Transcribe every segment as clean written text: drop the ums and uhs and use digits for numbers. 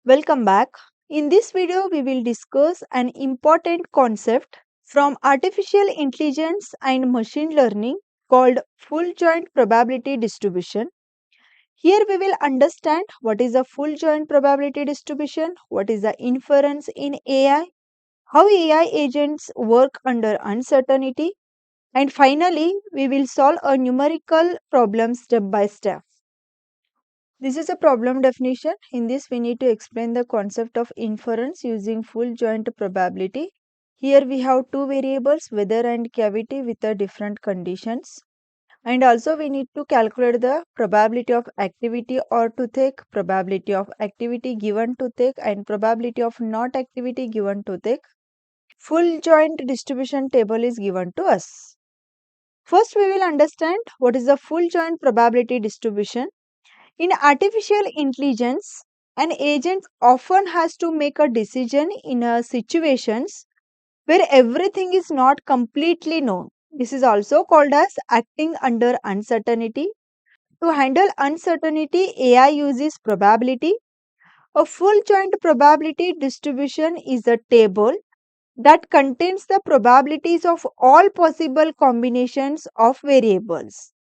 Welcome back. In this video, we will discuss an important concept from artificial intelligence and machine learning called full joint probability distribution. Here we will understand what is a full joint probability distribution, what is the inference in AI, how AI agents work under uncertainty, and finally, we will solve a numerical problem step by step. This is a problem definition. In this, we need to explain the concept of inference using full joint probability. Here we have two variables, weather and cavity with the different conditions. And also we need to calculate the probability of activity or toothache, probability of activity given toothache and probability of not activity given toothache. Full joint distribution table is given to us. First, we will understand what is the full joint probability distribution. In artificial intelligence, an agent often has to make a decision in situations where everything is not completely known. This is also called as acting under uncertainty. To handle uncertainty, AI uses probability. A full joint probability distribution is a table that contains the probabilities of all possible combinations of variables.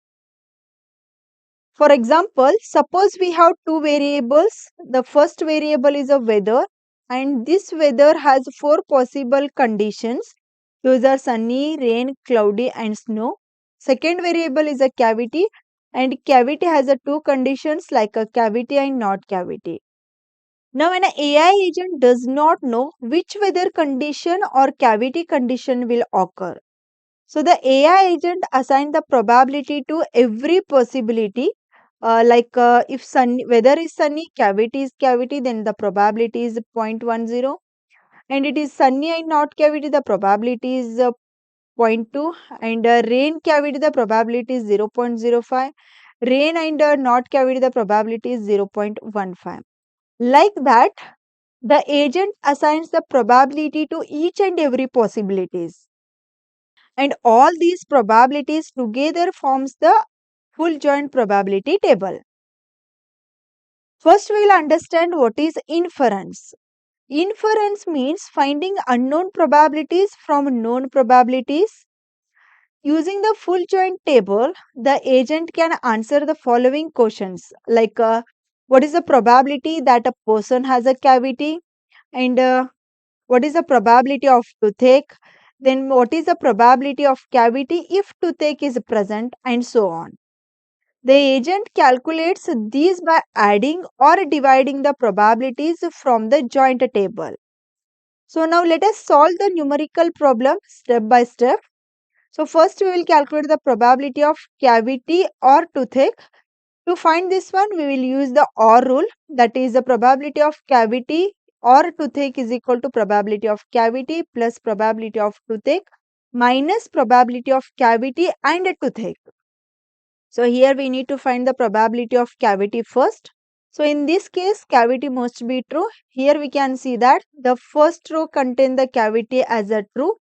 For example, suppose we have two variables. The first variable is a weather, and this weather has four possible conditions. Those are sunny, rain, cloudy, and snow. Second variable is a cavity, and cavity has a two conditions like a cavity and not cavity. Now, an AI agent does not know which weather condition or cavity condition will occur. So the AI agent assign the probability to every possibility. If weather is sunny, cavity is cavity, then the probability is 0.10, and it is sunny and not cavity, the probability is 0.2, and rain cavity, the probability is 0.05, rain and not cavity, the probability is 0.15. Like that, the agent assigns the probability to each and every possibilities, and all these probabilities together forms the full joint probability table. First, we will understand what is inference. Inference means finding unknown probabilities from known probabilities. Using the full joint table, the agent can answer the following questions what is the probability that a person has a cavity, and what is the probability of toothache, then what is the probability of cavity if toothache is present, and so on. The agent calculates these by adding or dividing the probabilities from the joint table. So now let us solve the numerical problem step by step. So first we will calculate the probability of cavity or toothache. To find this one, we will use the OR rule, that is the probability of cavity or toothache is equal to probability of cavity plus probability of toothache minus probability of cavity and toothache. So here we need to find the probability of cavity first. So in this case, cavity must be true. Here we can see that the first row contains the cavity as a true.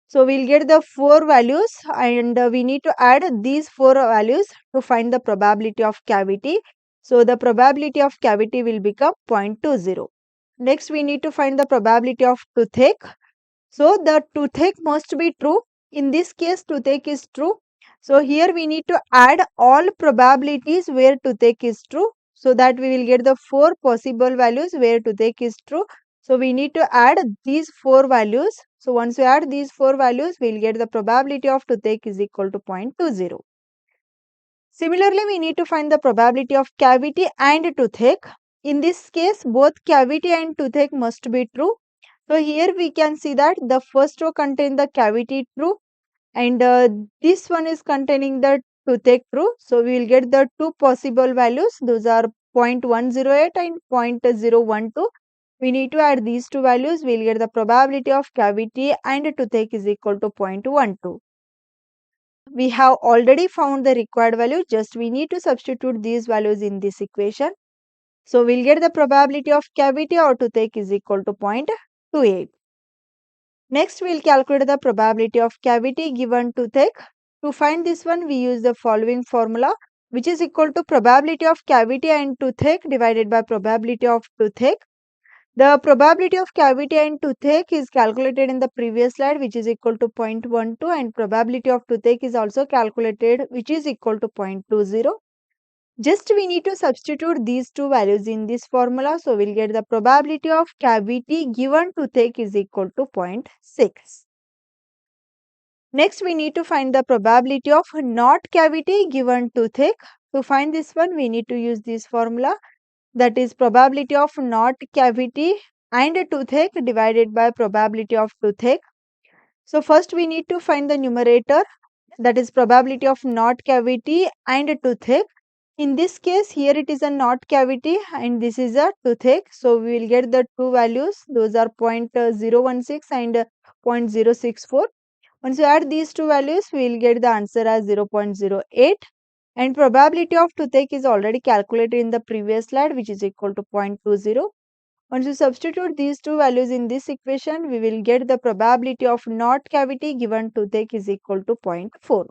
So we'll get the four values, and we need to add these four values to find the probability of cavity. So the probability of cavity will become 0.20. Next, we need to find the probability of toothache. So the toothache must be true. In this case, toothache is true. So here we need to add all probabilities where toothache is true, so that we will get the four possible values where toothache is true. So we need to add these four values. So once we add these four values, we will get the probability of toothache is equal to 0.20. Similarly, we need to find the probability of cavity and toothache. In this case, both cavity and toothache must be true. So here we can see that the first row contains the cavity true, and this one is containing the toothache true. So we will get the two possible values. Those are 0.108 and 0.012. We need to add these two values. We will get the probability of cavity and toothache is equal to 0.12. We have already found the required value. Just we need to substitute these values in this equation. So we'll get the probability of cavity or toothache is equal to 0.28. Next, we'll calculate the probability of cavity given toothache. To find this one, we use the following formula, which is equal to probability of cavity and toothache divided by probability of toothache. The probability of cavity and toothache is calculated in the previous slide, which is equal to 0.12, and probability of toothache is also calculated, which is equal to 0.20. Just we need to substitute these two values in this formula. So we'll get the probability of cavity given toothache is equal to 0.6. Next, we need to find the probability of not cavity given toothache. To find this one, we need to use this formula, that is probability of not cavity and toothache divided by probability of toothache. So first we need to find the numerator, that is probability of not cavity and toothache. In this case, here it is a not cavity and this is a toothache. So we will get the two values, those are 0.016 and 0.064. Once you add these two values, we will get the answer as 0.08. And probability of toothache is already calculated in the previous slide, which is equal to 0.20. Once you substitute these two values in this equation, we will get the probability of not cavity given toothache is equal to 0.4.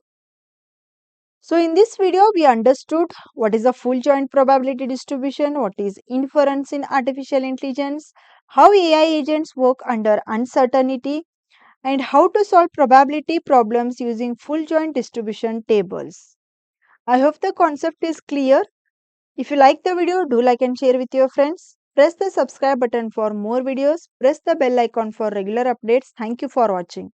So in this video, we understood what is the full joint probability distribution, what is inference in artificial intelligence, how AI agents work under uncertainty, and how to solve probability problems using full joint distribution tables. I hope the concept is clear. If you like the video, do like and share with your friends. Press the subscribe button for more videos. Press the bell icon for regular updates. Thank you for watching.